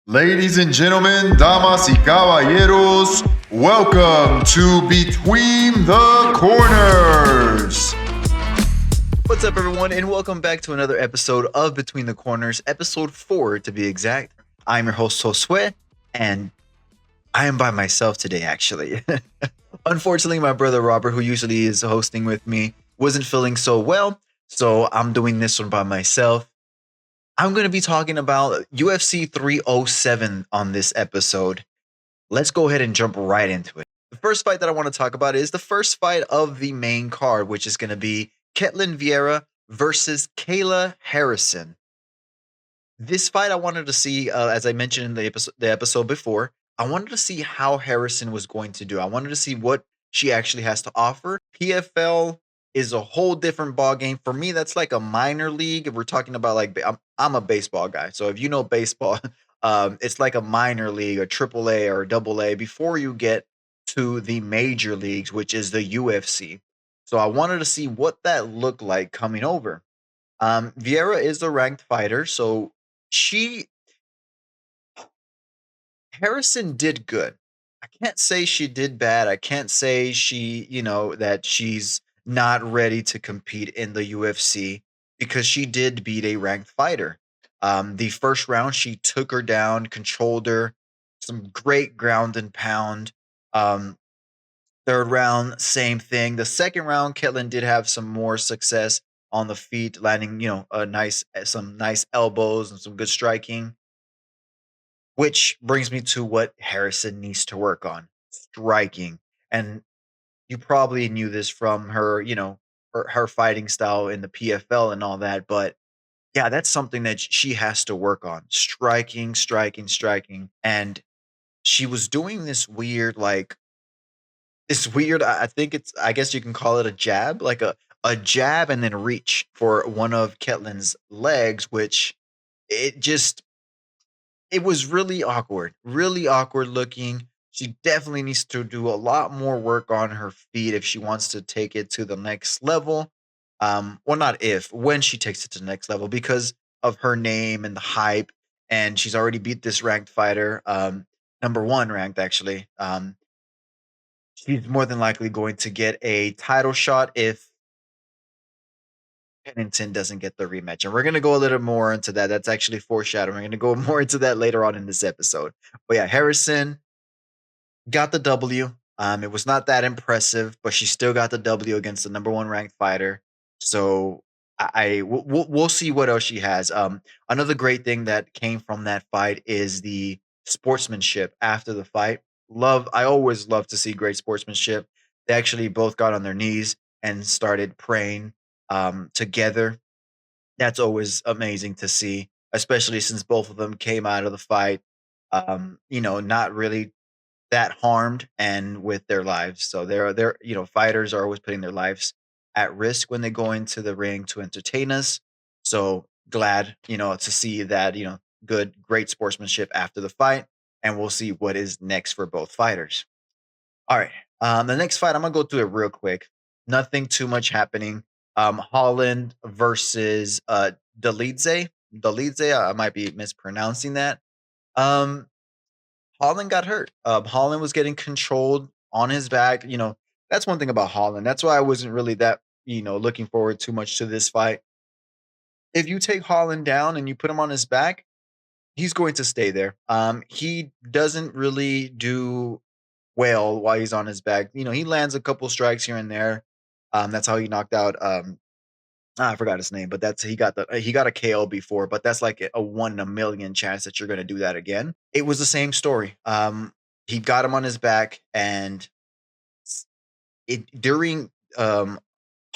Ladies and gentlemen, damas y caballeros, welcome to Between the Corners. What's up, everyone, and welcome back to another episode of Between the Corners, episode 4 to be exact. I'm your host, Josue, and I am by myself today, actually. Unfortunately, my brother Robert, who usually is hosting with me, wasn't feeling so well, so I'm doing this one by myself. I'm going to be talking about UFC 307 on this episode. Let's go ahead and jump right into it. The first fight that I want to talk about is the first fight of the main card, which is going to be Ketlin Vieira versus Kayla Harrison. This fight I wanted to see, as I mentioned in the episode before, I wanted to see how Harrison was going to do. I wanted to see what she actually has to offer. PFL is a whole different ball game. For me, that's like a minor league. If we're talking about I'm a baseball guy, so if you know baseball, it's like a minor league, a triple A or a double A before you get to the major leagues, which is the UFC. So I wanted to see what that looked like coming over. Vieira is a ranked fighter, so she Harrison did good. I can't say she did bad. I can't say that she's not ready to compete in the UFC because she did beat a ranked fighter. The first round, she took her down, controlled her, some great ground and pound. Um, Third round, same thing. The second round, Ketlin did have some more success on the feet, landing, some nice elbows and some good striking. Which brings me to what Harrison needs to work on, striking. And you probably knew this from her, her fighting style in the PFL and all that. But yeah, that's something that she has to work on. Striking, striking, striking. And she was doing I think I guess you can call it a jab, like a jab and then reach for one of Ketlin's legs, which it just it was really awkward looking. She definitely needs to do a lot more work on her feet if she wants to take it to the next level. Well, not if, when she takes it to the next level because of her name and the hype. And she's already beat this ranked fighter, number one ranked actually. She's more than likely going to get a title shot if Pennington doesn't get the rematch. And we're going to go a little more into that. That's actually foreshadowing. We're going to go more into that later on in this episode. But yeah, Harrison got the W. It was not that impressive, but she still got the W against the number one ranked fighter. So we'll see what else she has. Another great thing that came from that fight is the sportsmanship after the fight. I always love to see great sportsmanship. They actually both got on their knees and started praying together. That's always amazing to see, especially since both of them came out of the fight, not really that harmed and with their lives. So fighters are always putting their lives at risk when they go into the ring to entertain us. So glad, to see that, great sportsmanship after the fight. And we'll see what is next for both fighters. All right. The next fight, I'm gonna go through it real quick. Nothing too much happening. Holland versus Delize. Delize, I might be mispronouncing that. Um, Holland got hurt. Holland was getting controlled on his back. That's one thing about Holland. That's why I wasn't really that, looking forward too much to this fight. If you take Holland down and you put him on his back, he's going to stay there. He doesn't really do well while he's on his back. He lands a couple strikes here and there. That's how he knocked out. I forgot his name, but he got a KO before, but that's like a 1 in a million chance that you're going to do that again. It was the same story. He got him on his back, and during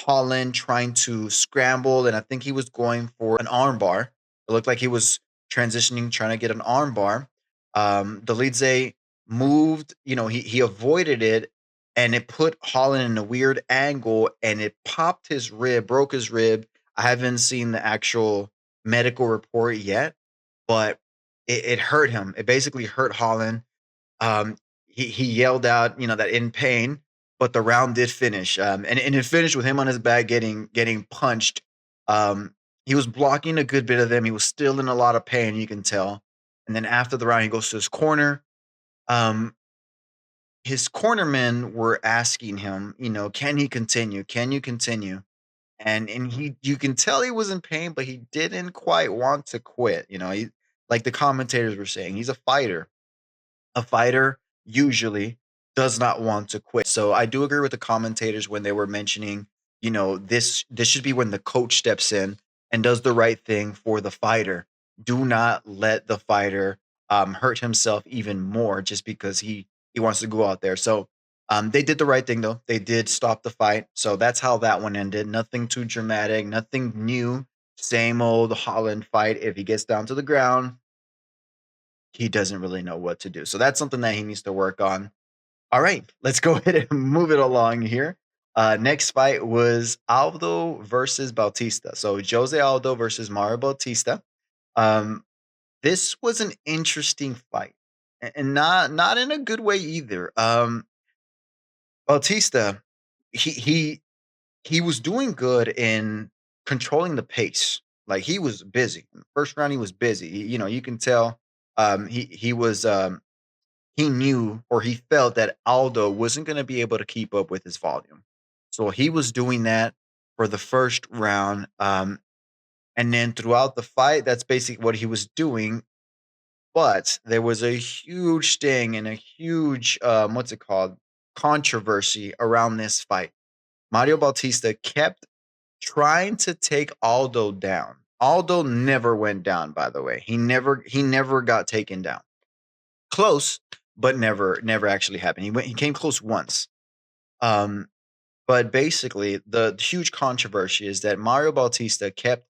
Holland trying to scramble, and I think he was going for an armbar. It looked like he was transitioning, trying to get an armbar. Delize moved, he avoided it, and it put Holland in a weird angle, and it popped his rib, broke his rib. I haven't seen the actual medical report yet, but it hurt him. It basically hurt Holland. He yelled out, that in pain, but the round did finish. And it finished with him on his back getting punched. He was blocking a good bit of them. He was still in a lot of pain, you can tell. And then after the round, he goes to his corner. Um, his cornermen were asking him, can he continue? Can you continue? And you can tell he was in pain, but he didn't quite want to quit. He, like the commentators were saying, he's a fighter. A fighter usually does not want to quit. So I do agree with the commentators when they were mentioning, this should be when the coach steps in and does the right thing for the fighter. Do not let the fighter hurt himself even more just because he wants to go out there. So they did the right thing though. They did stop the fight. So that's how that one ended. Nothing too dramatic, nothing new. Same old Holland fight. If he gets down to the ground, he doesn't really know what to do. So that's something that he needs to work on. All right, let's go ahead and move it along here. Next fight was Aldo versus Bautista. So Jose Aldo versus Mario Bautista. Um, this was an interesting fight, and not in a good way either. Bautista, he he was doing good in controlling the pace. Like he was busy. In the first round, he was busy. You can tell he was he knew or he felt that Aldo wasn't going to be able to keep up with his volume. So he was doing that for the first round. And then throughout the fight, that's basically what he was doing. But there was a huge sting and a huge, what's it called? Controversy around this fight. Mario Bautista kept trying to take Aldo down. Aldo never went down, by the way. He never got taken down. Close, but never actually happened. He came close once. Um, but basically, the huge controversy is that Mario Bautista kept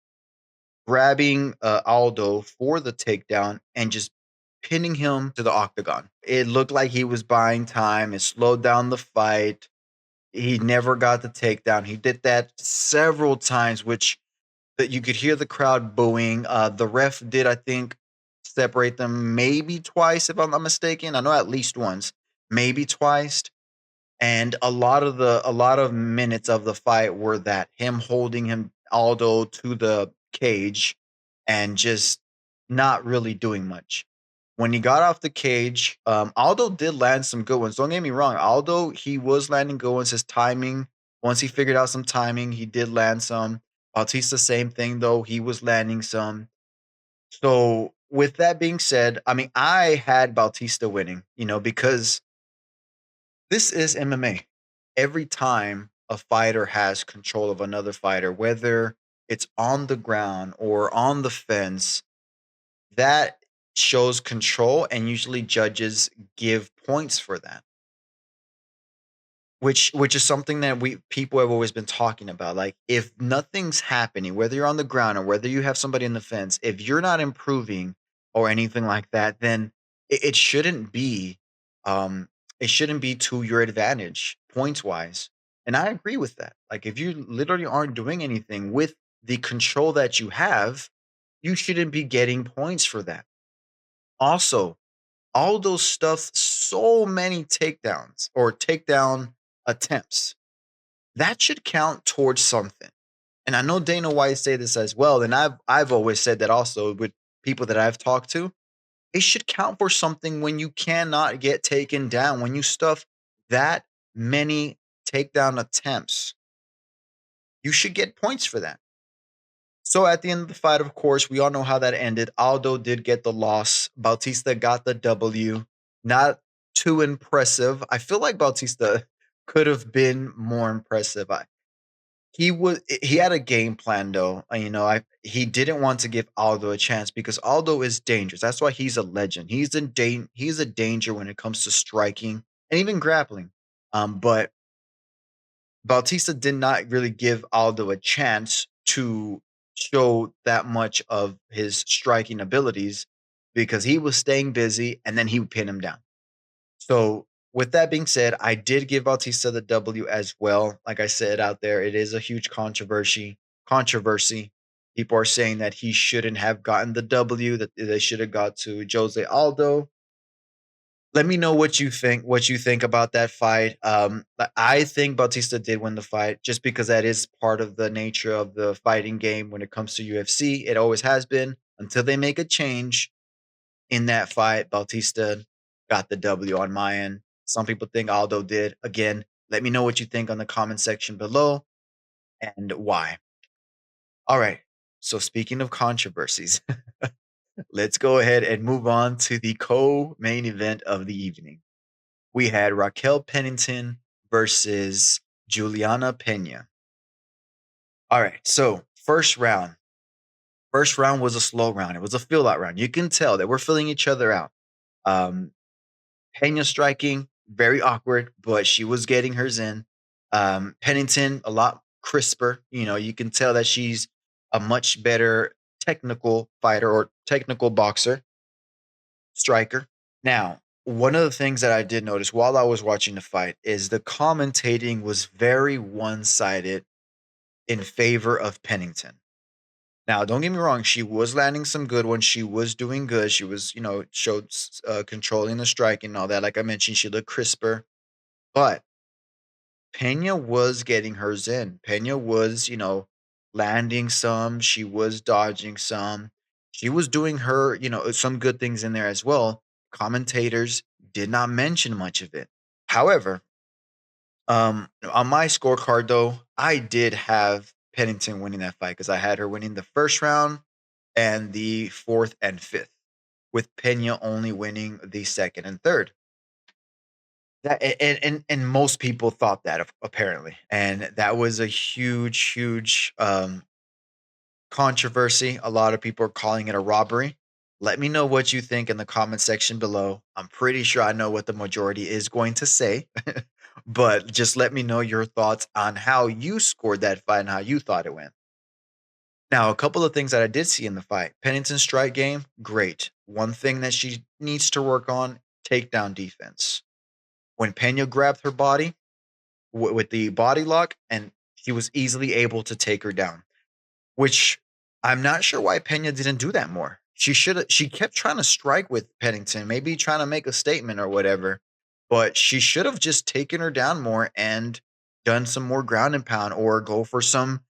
grabbing Aldo for the takedown and just pinning him to the octagon. It looked like he was buying time. It slowed down the fight. He never got the takedown. He did that several times, which that you could hear the crowd booing. The ref did, I think, separate them maybe twice, if I'm not mistaken. I know at least once, maybe twice. And a lot of minutes of the fight were that him holding him Aldo to the cage and just not really doing much. When he got off the cage, Aldo did land some good ones. Don't get me wrong, Aldo he was landing good ones. His timing, once he figured out some timing, he did land some. Bautista, same thing though. He was landing some. So with that being said, I mean, I had Bautista winning, because this is MMA. Every time a fighter has control of another fighter, whether it's on the ground or on the fence, that shows control, and usually judges give points for that. Which is something that we people have always been talking about. Like if nothing's happening, whether you're on the ground or whether you have somebody in the fence, if you're not improving or anything like that, then it shouldn't be um it shouldn't be to your advantage points wise. And I agree with that. Like if you literally aren't doing anything with the control that you have, you shouldn't be getting points for that. Also, all those stuff, so many takedowns or takedown attempts, that should count towards something. And I know Dana White say this as well, and I've always said that also with people that I've talked to. It should count for something when you cannot get taken down, when you stuff that many takedown attempts. You should get points for that. So at the end of the fight, of course, we all know how that ended. Aldo did get the loss. Bautista got the W. Not too impressive. I feel like Bautista could have been more impressive. He had a game plan though. He didn't want to give Aldo a chance because Aldo is dangerous. That's why he's a legend. He's a danger when it comes to striking and even grappling. But Bautista did not really give Aldo a chance to show that much of his striking abilities because he was staying busy and then he would pin him down. So, with that being said, I did give Bautista the W as well. Like I said out there, it is a huge controversy. Controversy. People are saying that he shouldn't have gotten the W, that they should have got to Jose Aldo. Let me know what you think about that fight. I think Bautista did win the fight just because that is part of the nature of the fighting game when it comes to UFC. It always has been until they make a change. in that fight. Bautista got the W on my end. Some people think Aldo did. Again, let me know what you think on the comment section below and why. All right. So speaking of controversies, let's go ahead and move on to the co-main event of the evening. We had Raquel Pennington versus Juliana Pena. All right. So first round. First round was a slow round. It was a fill out round. You can tell that we're filling each other out. Um, Pena striking, very awkward, but she was getting hers in. Pennington, a lot crisper. You know, you can tell that she's a much better technical fighter or technical boxer, striker. Now, one of the things that I did notice while I was watching the fight is the commentating was very one sided in favor of Pennington. Now, don't get me wrong, she was landing some good ones. She was doing good. She was, showed controlling the strike and all that. Like I mentioned, she looked crisper, but Pena was getting hers in. Pena was, landing some. She was dodging some. She was doing her, some good things in there as well. Commentators did not mention much of it. However, on my scorecard though, I did have Pennington winning that fight because I had her winning the first round and the fourth and fifth, with Pena only winning the second and third. That and most people thought that apparently, and that was a huge controversy. A lot of people are calling it a robbery. Let me know what you think in the comment section below. I'm pretty sure I know what the majority is going to say, but just let me know your thoughts on how you scored that fight and how you thought it went. Now, a couple of things that I did see in the fight. Pennington's strike game, great. One thing that she needs to work on, takedown defense. When Pena grabbed her body with the body lock, and she was easily able to take her down, which I'm not sure why Pena didn't do that more. She kept trying to strike with Pennington, maybe trying to make a statement or whatever, but she should have just taken her down more and done some more ground and pound or go for some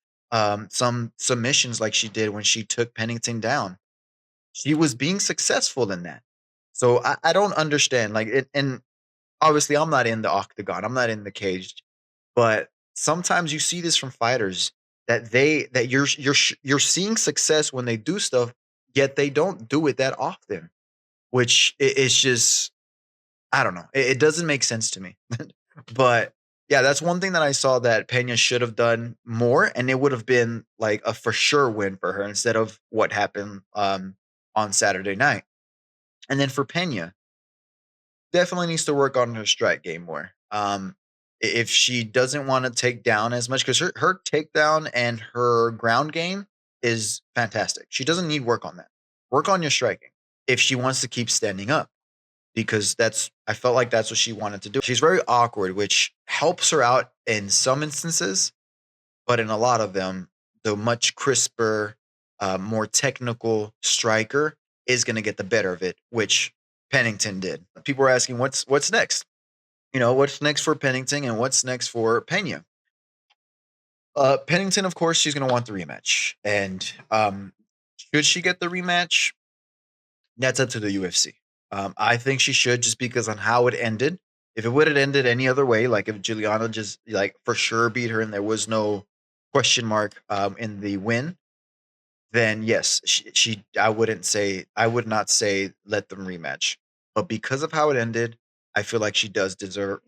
submissions like she did when she took Pennington down. She was being successful in that. So I don't understand. Like it, and obviously I'm not in the octagon. I'm not in the cage, but sometimes you see this from fighters that you're seeing success when they do stuff, yet they don't do it that often, which is just I don't know. It doesn't make sense to me. But yeah, that's one thing that I saw that Pena should have done more, and it would have been like a for sure win for her instead of what happened on Saturday night. And then for Pena, definitely needs to work on her strike game more. If she doesn't want to take down as much, because her takedown and her ground game is fantastic. She doesn't need work on that. Work on your striking if she wants to keep standing up, because I felt like that's what she wanted to do. She's very awkward, which helps her out in some instances, but in a lot of them, the much crisper, more technical striker is going to get the better of it, which Pennington did. People were asking what's next. What's next for Pennington and what's next for Pena. Pennington, of course, she's going to want the rematch, and should she get the rematch? That's up to the UFC. I think she should, just because on how it ended. If it would have ended any other way, like if Juliana just like for sure beat her and there was no question mark in the win, then yes, I would not say let them rematch. But because of how it ended, I feel like she does deserve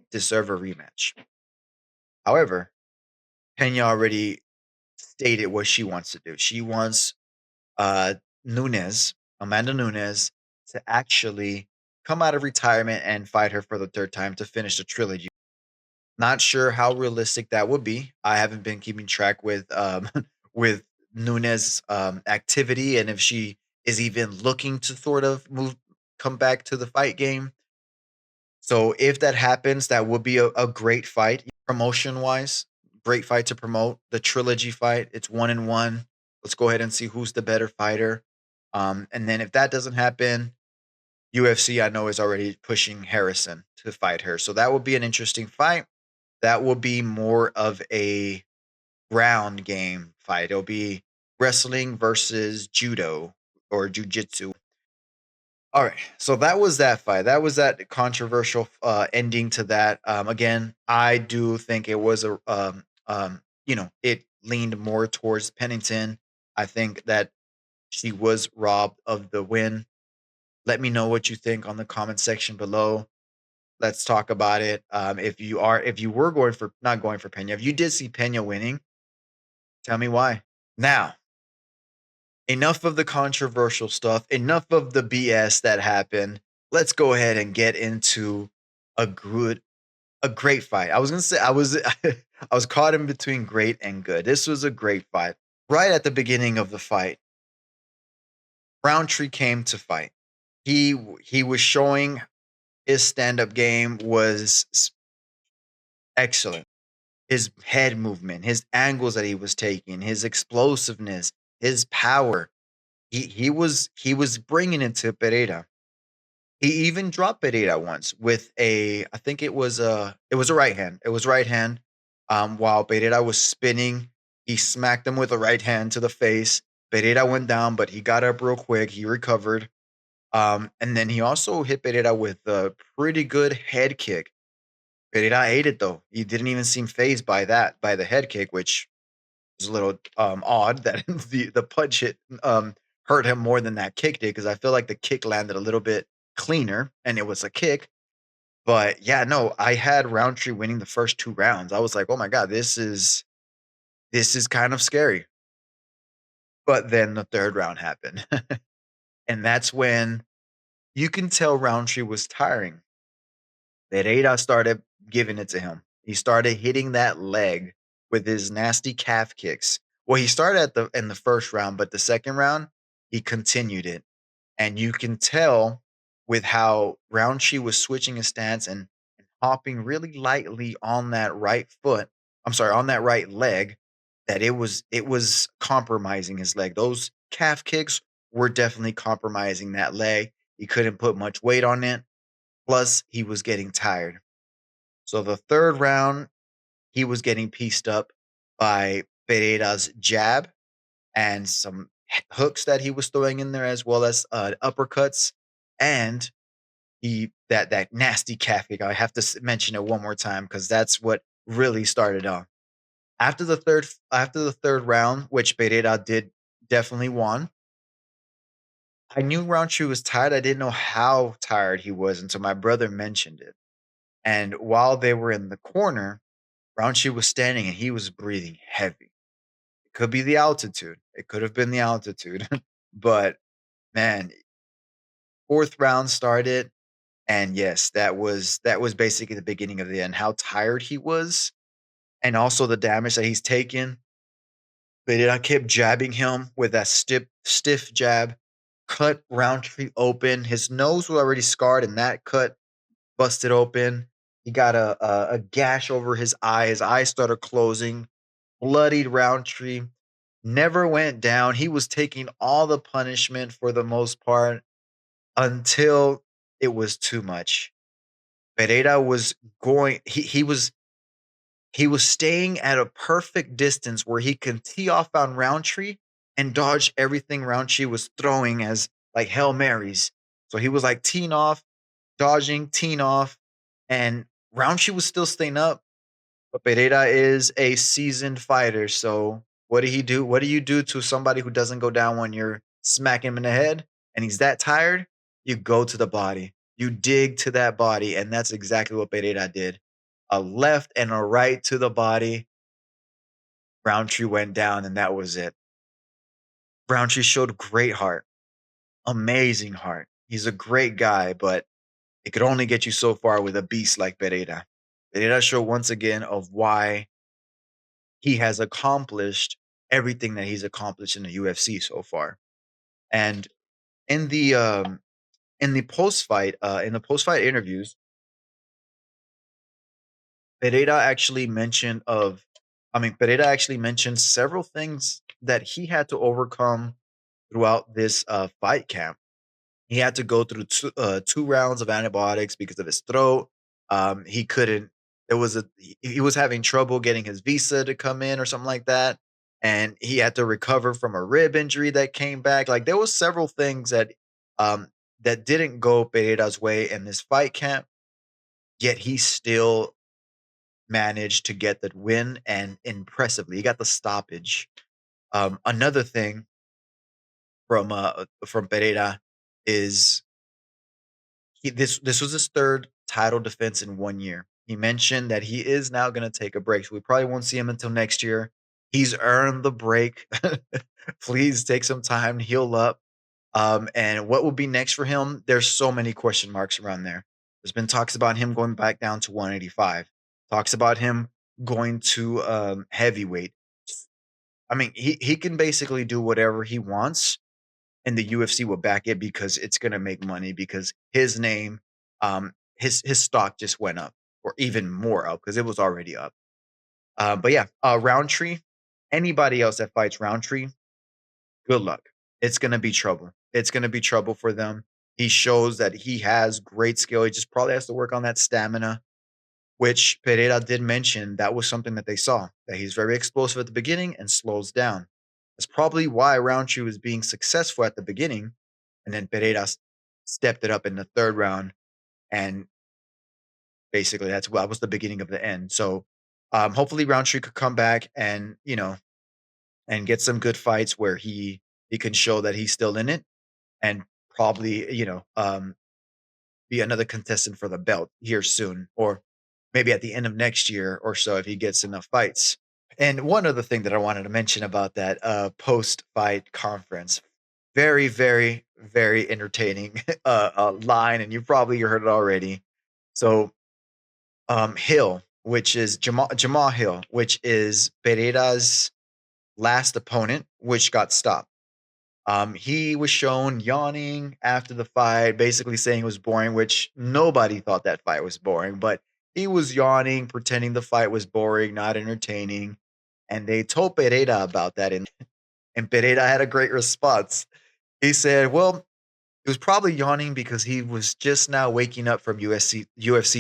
a rematch. However, Pena already stated what she wants to do. She wants uh Amanda Nunes, to actually come out of retirement and fight her for the third time to finish the trilogy. Not sure how realistic that would be. I haven't been keeping track with with Nunes activity and if she is even looking to sort of come back to the fight game. So if that happens, that would be a great fight promotion wise. Great fight to promote the trilogy fight. It's 1-1. Let's go ahead and see who's the better fighter. And then if that doesn't happen, UFC I know is already pushing Harrison to fight her. So that would be an interesting fight. That will be more of a ground game fight. It'll be wrestling versus judo or jujitsu. All right, so that was that fight. That was that controversial ending to that. Again, I do think it was it leaned more towards Pennington. I think that she was robbed of the win. Let me know what you think on the comment section below. Let's talk about it. If you were going for not going for Pena, if you did see Pena winning, tell me why. Now, enough of the controversial stuff, enough of the BS that happened. Let's go ahead and get into a good a great fight. I was gonna say I was I was caught in between great and good. This was a great fight. Right at the beginning of the fight, Roundtree came to fight. He was showing his stand-up game was excellent. His head movement, his angles that he was taking, his explosiveness, his power. He was bringing it to Pereira. He even dropped Pereira once with I think it was a right hand. It was right hand. While Pereira was spinning, he smacked him with a right hand to the face. Pereira went down, but he got up real quick. He recovered. And then he also hit Pereira with a pretty good head kick. Pereira ate it though. He didn't even seem phased by by the head kick, which was a little odd that the punch hurt him more than that kick did, because I feel like the kick landed a little bit cleaner and it was a kick. But yeah, no, I had Roundtree winning the first 2 rounds. I was like, oh my God, this is kind of scary. But then the third round happened. And that's when you can tell Roundtree was tiring. Pereira started giving it to him. He started hitting that leg with his nasty calf kicks. Well, he started in the first round, but the second round, he continued it. And you can tell with how Roundtree was switching his stance and hopping really lightly on that right foot. I'm sorry, on that right leg, that it was compromising his leg. Those calf kicks were definitely compromising that leg. He couldn't put much weight on it. Plus, he was getting tired. So the third round, he was getting pieced up by Pereira's jab and some hooks that he was throwing in there, as well as uppercuts, and that nasty calf kick. I have to mention it one more time because that's what really started on. After the third round, which Pereira did definitely won, I knew Roundtree was tired. I didn't know how tired he was until my brother mentioned it. And while they were in the corner, Roundtree was standing and he was breathing heavy. It could be the altitude. It could have been the altitude. But man, fourth round started, and yes, that was basically the beginning of the end. How tired he was, and also the damage that he's taken. But I kept jabbing him with that stiff jab, cut Roundtree open. His nose was already scarred, and that cut busted open. He got a gash over his eye. His eyes started closing. Bloodied Roundtree. Never went down. He was taking all the punishment for the most part until it was too much. Pereira was going. He was staying at a perfect distance where he can tee off on Roundtree and dodge everything Roundtree was throwing as like Hail Marys. So he was like teeing off, dodging, teeing off, and Roundtree was still staying up. But Pereira is a seasoned fighter. So what did he do? What do you do to somebody who doesn't go down when you're smacking him in the head and he's that tired? You go to the body. You dig to that body. And that's exactly what Pereira did. A left and a right to the body. Roundtree went down, and that was it. Roundtree showed great heart, amazing heart. He's a great guy, but it could only get you so far with a beast like Pereira. Pereira showed once again of why he has accomplished everything that he's accomplished in the UFC so far. And in the post fight interviews, Pereira actually mentioned Pereira actually mentioned several things that he had to overcome throughout this fight camp. He had to go through 2 rounds of antibiotics because of his throat. He couldn't. He was having trouble getting his visa to come in or something like that, and he had to recover from a rib injury that came back. Like there was several things that that didn't go Pereira's way in this fight camp, yet he still managed to get the win, and impressively, he got the stoppage. Another thing from Pereira is this was his third title defense in 1 year. He mentioned that he is now going to take a break, so we probably won't see him until next year. He's earned the break. Please take some time, heal up. And what will be next for him? There's so many question marks around there. There's been talks about him going back down to 185. Talks about him going to heavyweight. I mean, he can basically do whatever he wants, and the UFC will back it because it's gonna make money because his name, his stock just went up, or even more up because it was already up. But yeah, Roundtree, anybody else that fights Roundtree, good luck. It's gonna be trouble. It's gonna be trouble for them. He shows that he has great skill. He just probably has to work on that stamina, which Pereira did mention that was something that they saw, that he's very explosive at the beginning and slows down. That's probably why Roundtree was being successful at the beginning, and then Pereira stepped it up in the third round, and basically that was the beginning of the end. So hopefully Roundtree could come back and and get some good fights where he can show that he's still in it, and probably be another contestant for the belt here soon, or maybe at the end of next year or so if he gets enough fights. And one other thing that I wanted to mention about that post-fight conference, very, very, very entertaining line, and you probably heard it already. So Hill, which is Jamal Hill, which is Pereira's last opponent, which got stopped. He was shown yawning after the fight, basically saying it was boring, which nobody thought that fight was boring, but he was yawning, pretending the fight was boring, not entertaining. And they told Pereira about that, and Pereira had a great response. He said, well, he was probably yawning because he was just now waking up from UFC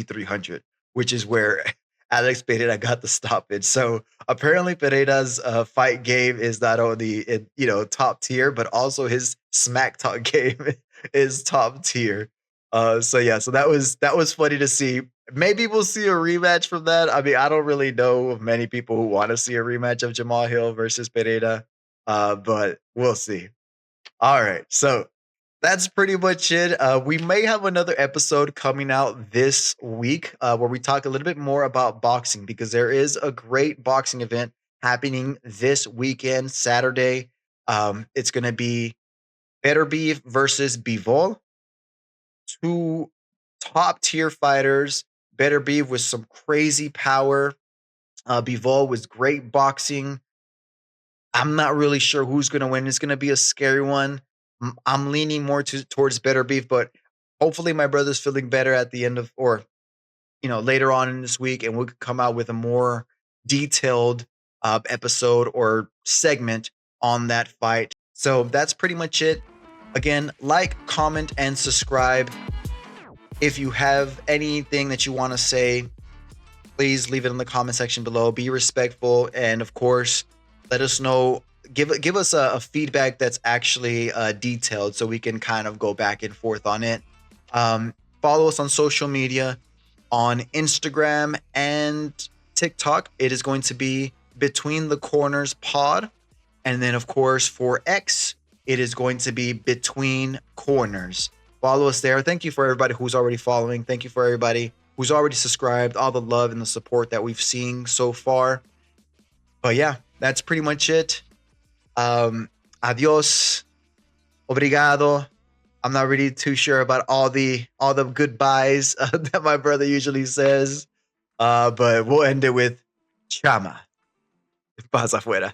300, which is where Alex Pereira got the stoppage. So apparently Pereira's fight game is not only top tier, but also his smack talk game is top tier. So yeah, so that was funny to see. Maybe we'll see a rematch from that. I mean, I don't really know of many people who want to see a rematch of Jamal Hill versus Pereira, but we'll see. All right, so that's pretty much it. We may have another episode coming out this week where we talk a little bit more about boxing, because there is a great boxing event happening this weekend, Saturday. It's going to be Better Beef versus Bivol, two top tier fighters. Better Beef with some crazy power. Bivol with great boxing. I'm not really sure who's going to win. It's going to be a scary one. I'm leaning more towards Better Beef, but hopefully my brother's feeling better at the end of, or later on in this week, and we'll come out with a more detailed episode or segment on that fight. So that's pretty much it. Again, like, comment, and subscribe. If you have anything that you want to say, please leave it in the comment section below. Be respectful, and of course, let us know. Give us a feedback that's actually detailed, so we can kind of go back and forth on it. Follow us on social media, on Instagram and TikTok. It is going to be Between the Corners Pod, and then of course for X, it is going to be Between Corners. Follow us there. Thank you for everybody who's already following. Thank you for everybody who's already subscribed. All the love and the support that we've seen so far. But yeah, that's pretty much it. Adios. Obrigado. I'm not really too sure about all the goodbyes that my brother usually says. But we'll end it with Chama. Pasa afuera.